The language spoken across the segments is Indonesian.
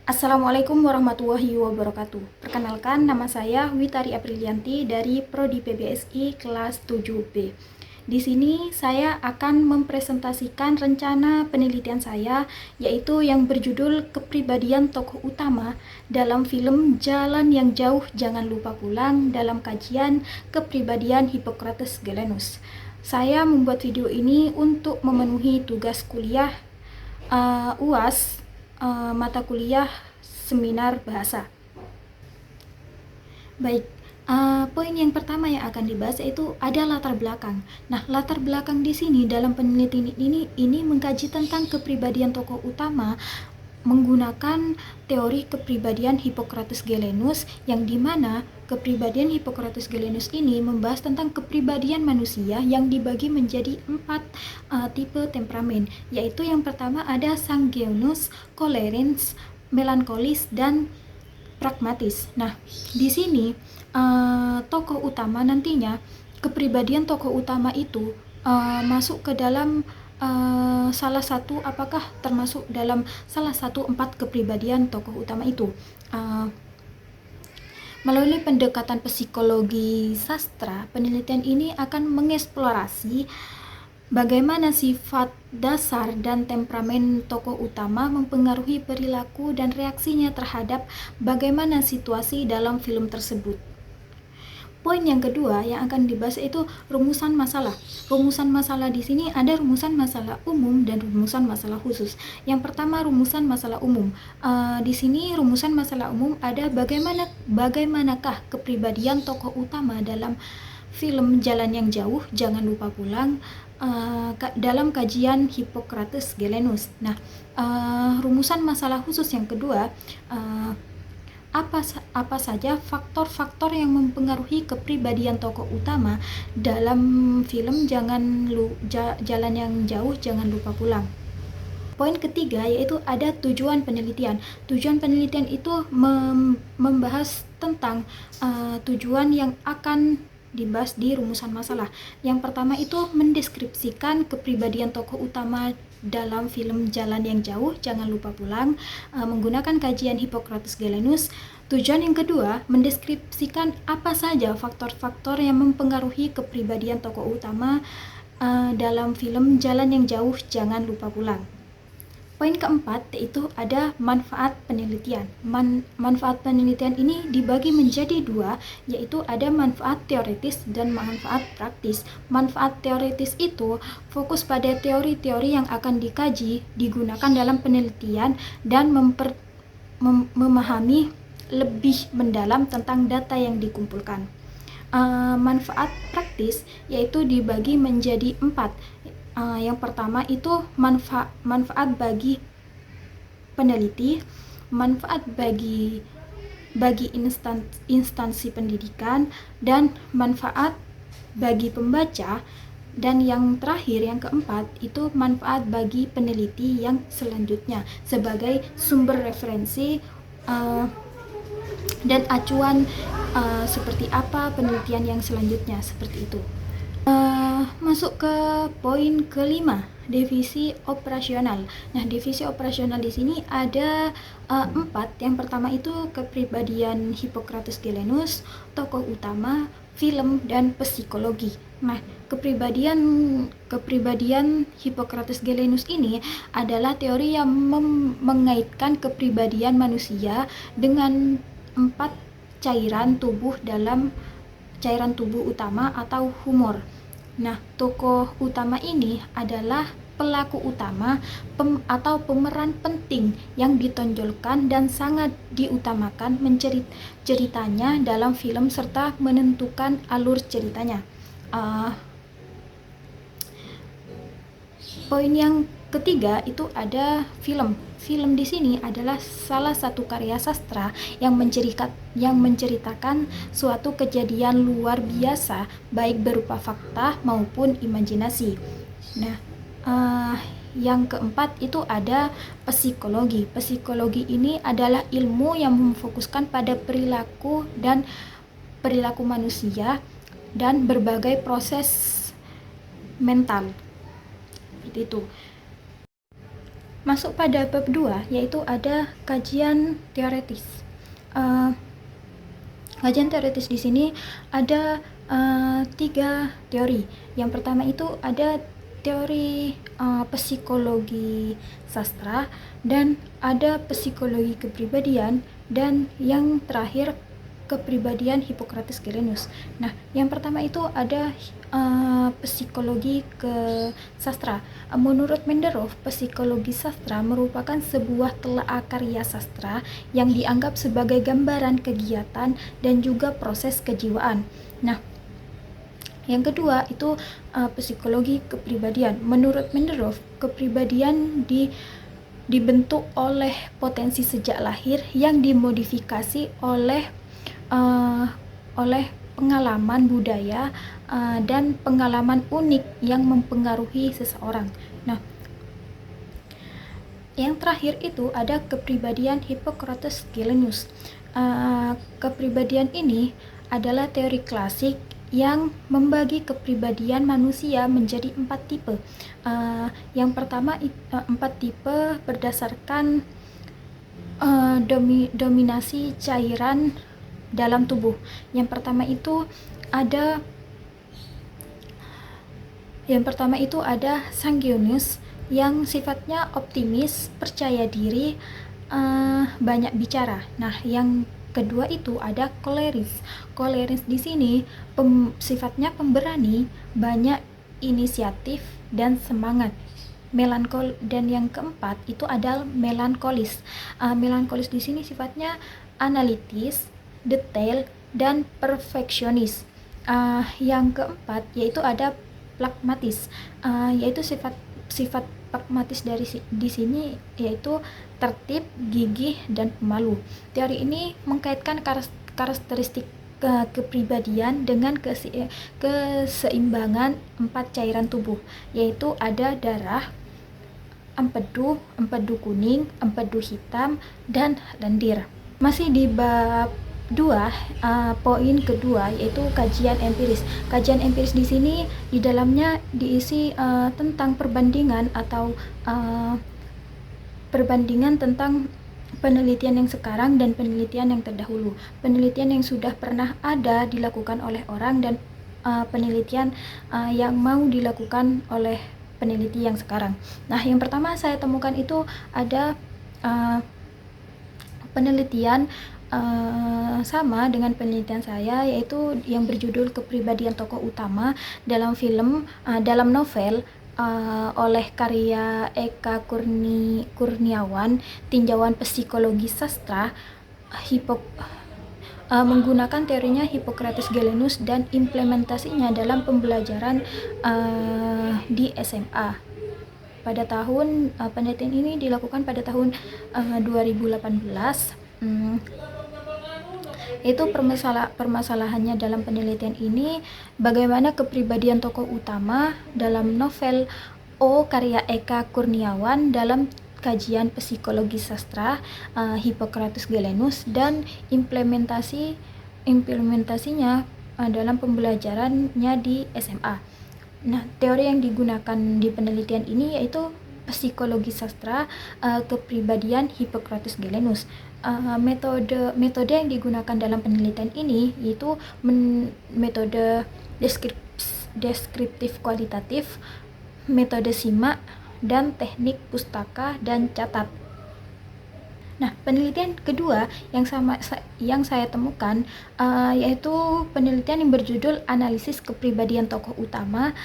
Assalamualaikum warahmatullahi wabarakatuh. Perkenalkan, nama saya Witari Aprilianti dari Prodi PBSI kelas 7B. Di sini saya akan mempresentasikan rencana penelitian saya, yaitu yang berjudul Kepribadian Tokoh Utama dalam film Jalan yang Jauh Jangan Lupa Pulang dalam kajian Kepribadian Hippocrates Galenus. Saya membuat video ini untuk memenuhi tugas kuliah UAS mata kuliah seminar bahasa. Baik, poin yang pertama yang akan dibahas yaitu ada latar belakang. Nah, latar belakang di sini dalam penelitian ini mengkaji tentang kepribadian tokoh utama menggunakan teori kepribadian Hippocrates Galenus, yang dimana kepribadian Hippocrates Galenus ini membahas tentang kepribadian manusia yang dibagi menjadi 4 tipe temperamen, yaitu yang pertama ada sanguinus, kolerens, melankolis, dan pragmatis. Nah, di sini tokoh utama nantinya, kepribadian tokoh utama itu masuk ke dalam salah satu, apakah termasuk dalam salah satu 4 kepribadian tokoh utama itu. Melalui pendekatan psikologi sastra, penelitian ini akan mengeksplorasi bagaimana sifat dasar dan temperamen tokoh utama mempengaruhi perilaku dan reaksinya terhadap bagaimana situasi dalam film tersebut. Poin yang kedua yang akan dibahas itu rumusan masalah. Rumusan masalah di sini ada rumusan masalah umum dan rumusan masalah khusus. Yang pertama, rumusan masalah umum. Di sini rumusan masalah umum ada bagaimanakah kepribadian tokoh utama dalam film Jalan yang Jauh Jangan Lupa Pulang dalam kajian Hippocrates Galenus. Nah, rumusan masalah khusus yang kedua, apa saja faktor-faktor yang mempengaruhi kepribadian tokoh utama dalam film Jalan yang Jauh Jangan Lupa Pulang. Poin ketiga yaitu ada tujuan penelitian. Tujuan penelitian itu membahas tentang tujuan yang akan dibahas di rumusan masalah. Yang pertama itu mendeskripsikan kepribadian tokoh utama dalam film Jalan yang Jauh Jangan Lupa Pulang menggunakan kajian Hippocrates Galenus. Tujuan yang kedua, mendeskripsikan apa saja faktor-faktor yang mempengaruhi kepribadian tokoh utama dalam film Jalan yang Jauh Jangan Lupa Pulang. Poin keempat yaitu ada manfaat penelitian. Manfaat penelitian ini dibagi menjadi 2, yaitu ada manfaat teoritis dan manfaat praktis. Manfaat teoritis itu fokus pada teori-teori yang akan dikaji, digunakan dalam penelitian, dan memahami lebih mendalam tentang data yang dikumpulkan. Manfaat praktis yaitu dibagi menjadi 4. Yang pertama itu manfaat bagi peneliti, manfaat bagi instansi pendidikan, dan manfaat bagi pembaca, dan yang terakhir yang keempat itu manfaat bagi peneliti yang selanjutnya sebagai sumber referensi dan acuan seperti apa penelitian yang selanjutnya, seperti itu. Masuk ke poin kelima, divisi operasional. Nah, divisi operasional di sini ada 4. Yang pertama itu kepribadian Hippocrates Galenus, tokoh utama, film, dan psikologi. Nah, kepribadian Hippocrates Galenus ini adalah teori yang mengaitkan kepribadian manusia dengan 4 cairan tubuh dalam cairan tubuh utama atau humor. Nah, tokoh utama ini adalah pelaku utama atau pemeran penting yang ditonjolkan dan sangat diutamakan ceritanya dalam film serta menentukan alur ceritanya. Poin yang ketiga itu ada film. Film di sini adalah salah satu karya sastra yang menceritakan suatu kejadian luar biasa, baik berupa fakta maupun imajinasi. Nah, yang keempat itu ada psikologi. Psikologi ini adalah ilmu yang memfokuskan pada perilaku manusia dan berbagai proses mental. Seperti itu. Masuk pada bab 2, yaitu ada kajian teoretis. Kajian teoretis di sini ada 3 teori. Yang pertama itu ada teori psikologi sastra, dan ada psikologi kepribadian, dan yang terakhir kepribadian Hippocrates Galenus. Nah, yang pertama itu ada psikologi ke sastra. Menurut Mendelov, psikologi sastra merupakan sebuah telaah karya sastra yang dianggap sebagai gambaran kegiatan dan juga proses kejiwaan. Nah, yang kedua itu psikologi kepribadian. Menurut Mendelov, kepribadian dibentuk oleh potensi sejak lahir yang dimodifikasi oleh pengalaman budaya dan pengalaman unik yang mempengaruhi seseorang. Nah, yang terakhir itu ada kepribadian Hippocrates Galenus. Kepribadian ini adalah teori klasik yang membagi kepribadian manusia menjadi 4 tipe. Yang pertama 4 tipe berdasarkan dominasi cairan dalam tubuh. Yang pertama itu ada sanguinius yang sifatnya optimis, percaya diri, banyak bicara. Nah, yang kedua itu ada koleris. Koleris di sini sifatnya pemberani, banyak inisiatif dan semangat. Dan yang keempat itu ada melankolis. Melankolis di sini sifatnya analitis, detail, dan perfeksionis. Yang keempat yaitu ada pragmatis, yaitu sifat pragmatis di sini yaitu tertib, gigih, dan pemalu. Teori ini mengkaitkan karakteristik kepribadian dengan keseimbangan 4 cairan tubuh, yaitu ada darah, empedu kuning, empedu hitam, dan lendir. Masih di bab 2, poin kedua yaitu kajian empiris. Kajian empiris di sini di dalamnya diisi tentang perbandingan tentang penelitian yang sekarang dan penelitian yang terdahulu. Penelitian yang sudah pernah ada dilakukan oleh orang, dan penelitian yang mau dilakukan oleh peneliti yang sekarang. Nah, yang pertama saya temukan itu ada penelitian sama dengan penelitian saya, yaitu yang berjudul kepribadian tokoh utama dalam novel oleh karya Eka Kurniawan, tinjauan psikologi sastra, menggunakan teorinya Hippocrates Galenus dan implementasinya dalam pembelajaran di SMA. Pada tahun penelitian ini dilakukan pada tahun 2018. Itu permasalahannya dalam penelitian ini, bagaimana kepribadian tokoh utama dalam novel O karya Eka Kurniawan dalam kajian psikologi sastra Hippocrates Galenus, dan implementasinya dalam pembelajarannya di SMA. Nah, teori yang digunakan di penelitian ini yaitu psikologi sastra kepribadian Hippocrates Galenus. Metode yang digunakan dalam penelitian ini yaitu metode deskriptif kualitatif, metode simak, dan teknik pustaka dan catat. Nah, penelitian kedua yang saya temukan yaitu penelitian yang berjudul Analisis Kepribadian Tokoh Utama,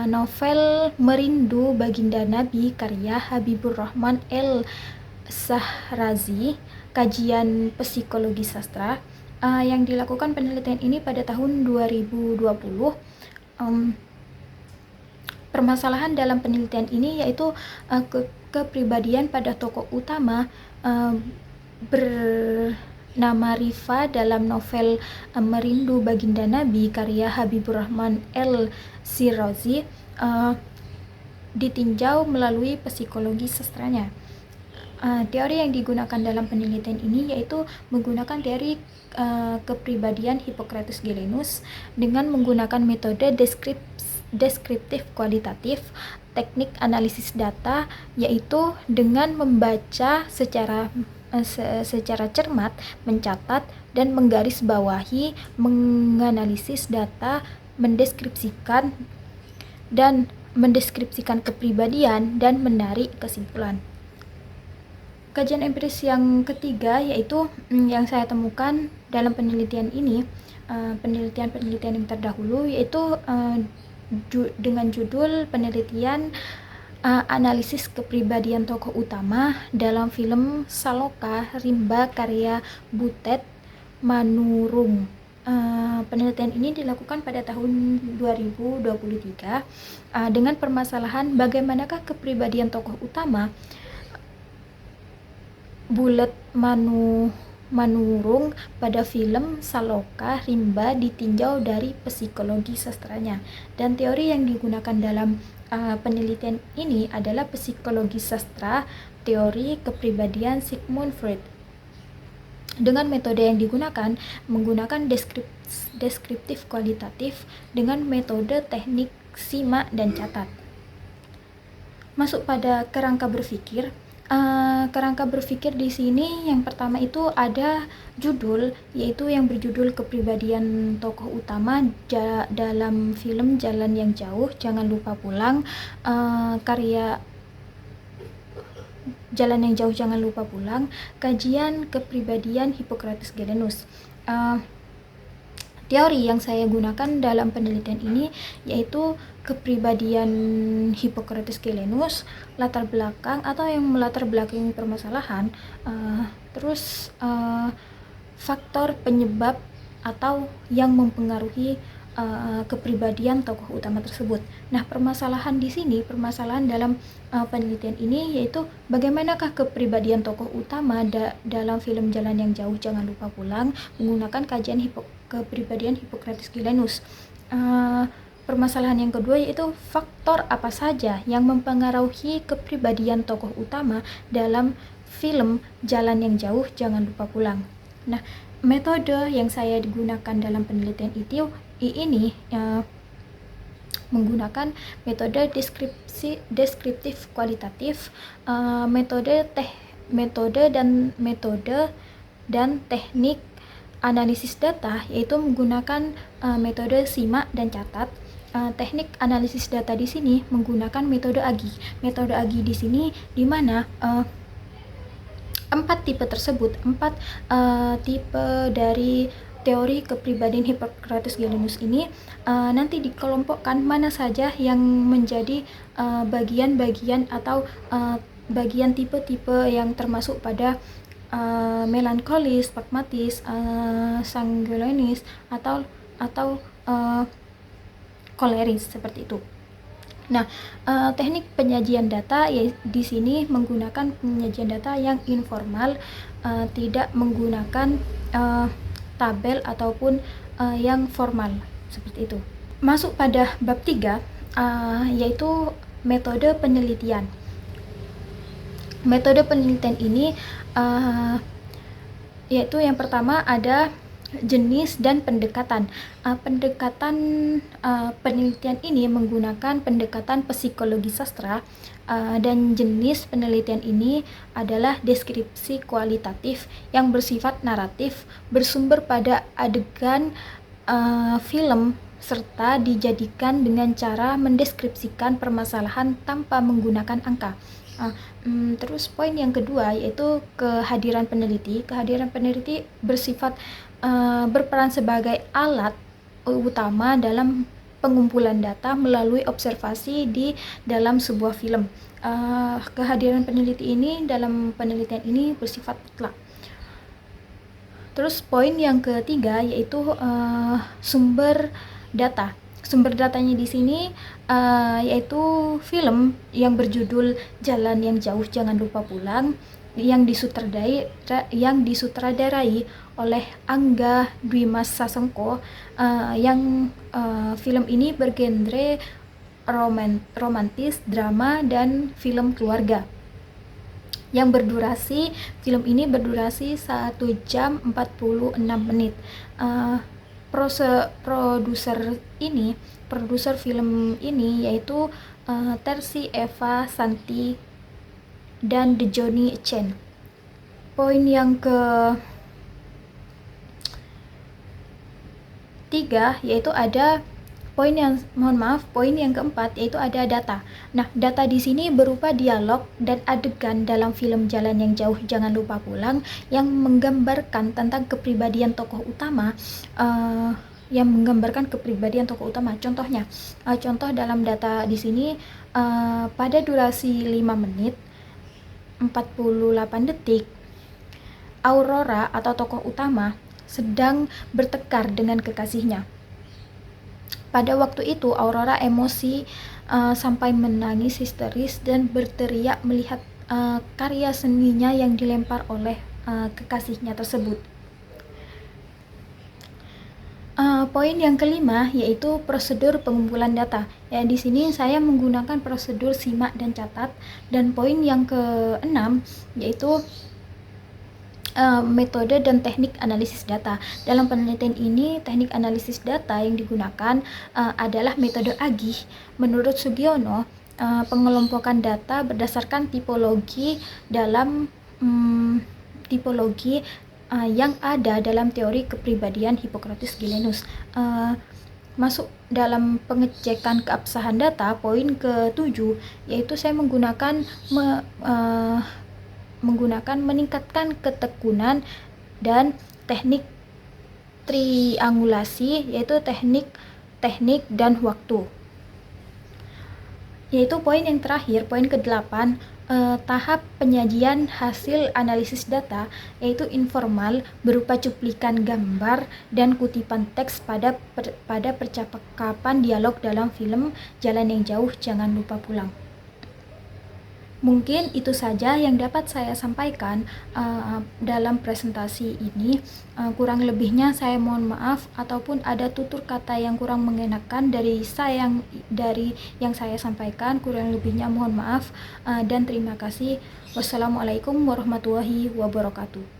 novel Merindu Baginda Nabi karya Habibur Rahman El-Sahrazi, kajian psikologi sastra, yang dilakukan penelitian ini pada tahun 2020. Permasalahan dalam penelitian ini yaitu kepribadian pada tokoh utama bernama Rifa dalam novel Merindu Baginda Nabi karya Habibur Rahman El-Sahrazi ditinjau melalui psikologi sastranya. Teori yang digunakan dalam penelitian ini yaitu menggunakan teori kepribadian Hippocrates Galenus dengan menggunakan metode deskriptif kualitatif, teknik analisis data, yaitu dengan membaca secara cermat, mencatat dan menggarisbawahi, menganalisis data, mendeskripsikan kepribadian dan menarik kesimpulan. Kajian empiris yang ketiga yaitu yang saya temukan dalam penelitian ini, penelitian yang terdahulu, yaitu dengan judul penelitian analisis kepribadian tokoh utama dalam film Saloka Rimba karya Butet Manurung. Penelitian ini dilakukan pada tahun 2023 dengan permasalahan bagaimanakah kepribadian tokoh utama Butet Manurung pada film Saloka Rimba ditinjau dari psikologi sastranya, dan teori yang digunakan dalam penelitian ini adalah psikologi sastra teori kepribadian Sigmund Freud. Dengan metode yang digunakan menggunakan deskriptif kualitatif dengan metode teknik simak dan catat. Masuk pada kerangka berpikir. Kerangka berpikir di sini yang pertama itu ada judul, yaitu yang berjudul kepribadian tokoh utama dalam film Jalan yang Jauh Jangan Lupa Pulang, karya Jalan yang Jauh Jangan Lupa Pulang, kajian kepribadian Hippocrates Galenus. Teori yang saya gunakan dalam penelitian ini yaitu kepribadian Hippocrates Galenus, latar belakang atau yang melatar belakangi permasalahan, terus faktor penyebab atau yang mempengaruhi kepribadian tokoh utama tersebut. Nah, permasalahan di sini, permasalahan dalam penelitian ini yaitu bagaimanakah kepribadian tokoh utama dalam film Jalan yang Jauh Jangan Lupa Pulang menggunakan kajian kepribadian Hippocrates Galenus. Permasalahan yang kedua yaitu faktor apa saja yang mempengaruhi kepribadian tokoh utama dalam film Jalan yang Jauh Jangan Lupa Pulang. Nah, metode yang saya digunakan dalam penelitian ini menggunakan metode deskriptif kualitatif, metode dan teknik analisis data, yaitu menggunakan metode simak dan catat. Teknik analisis data di sini menggunakan metode AGI. Metode AGI di sini di mana 4 tipe tersebut, 4 tipe dari teori kepribadian Hippocrates Galenus ini nanti dikelompokkan mana saja yang menjadi bagian-bagian atau bagian tipe-tipe yang termasuk pada melankolis, pragmatis, sanguinis atau koleris, seperti itu. Nah, teknik penyajian data ya di sini menggunakan penyajian data yang informal, tidak menggunakan tabel ataupun yang formal, seperti itu. Masuk pada bab 3, yaitu metode penelitian. Metode penelitian ini yaitu yang pertama ada jenis dan pendekatan. Penelitian ini menggunakan pendekatan psikologi sastra, dan jenis penelitian ini adalah deskripsi kualitatif yang bersifat naratif, bersumber pada adegan film, serta dijadikan dengan cara mendeskripsikan permasalahan tanpa menggunakan angka. Terus poin yang kedua yaitu kehadiran peneliti. Kehadiran peneliti bersifat berperan sebagai alat utama dalam pengumpulan data melalui observasi di dalam sebuah film. Kehadiran peneliti ini dalam penelitian ini bersifat mutlak. Terus poin yang ketiga yaitu sumber data. Sumber datanya di sini yaitu film yang berjudul Jalan yang Jauh Jangan Lupa Pulang yang disutradarai oleh Angga Dwi Mas Sasongko, yang film ini bergenre romantis, drama, dan film keluarga. Film ini berdurasi 1 jam 46 menit. Produser film ini yaitu Tersi, Eva, Santi, dan Dejoni Chen. Poin yang ketiga yaitu ada poin yang keempat yaitu ada data. Nah, data di sini berupa dialog dan adegan dalam film Jalan yang Jauh Jangan Lupa Pulang yang menggambarkan tentang kepribadian tokoh utama. Contohnya, contoh dalam data di sini pada durasi 5 menit 48 detik, Aurora atau tokoh utama sedang bertengkar dengan kekasihnya. Pada waktu itu, Aurora emosi sampai menangis histeris dan berteriak melihat karya seninya yang dilempar oleh kekasihnya tersebut. Poin yang kelima yaitu prosedur pengumpulan data. Ya, di sini saya menggunakan prosedur simak dan catat. Dan poin yang keenam yaitu metode dan teknik analisis data. Dalam penelitian ini, teknik analisis data yang digunakan adalah metode Agih. Menurut Sugiono, pengelompokan data berdasarkan tipologi yang ada dalam teori kepribadian Hippocrates Gilenus. Masuk dalam pengecekan keabsahan data, poin ke-7 yaitu saya menggunakan meningkatkan ketekunan dan teknik triangulasi, yaitu teknik dan waktu. Yaitu poin yang terakhir, poin ke-8, tahap penyajian hasil analisis data, yaitu informal berupa cuplikan gambar dan kutipan teks pada percakapan dialog dalam film Jalan yang Jauh Jangan Lupa Pulang. Mungkin itu saja yang dapat saya sampaikan dalam presentasi ini. Kurang lebihnya saya mohon maaf, ataupun ada tutur kata yang kurang mengenakan dari yang saya sampaikan. Kurang lebihnya mohon maaf dan terima kasih. Wassalamualaikum warahmatullahi wabarakatuh.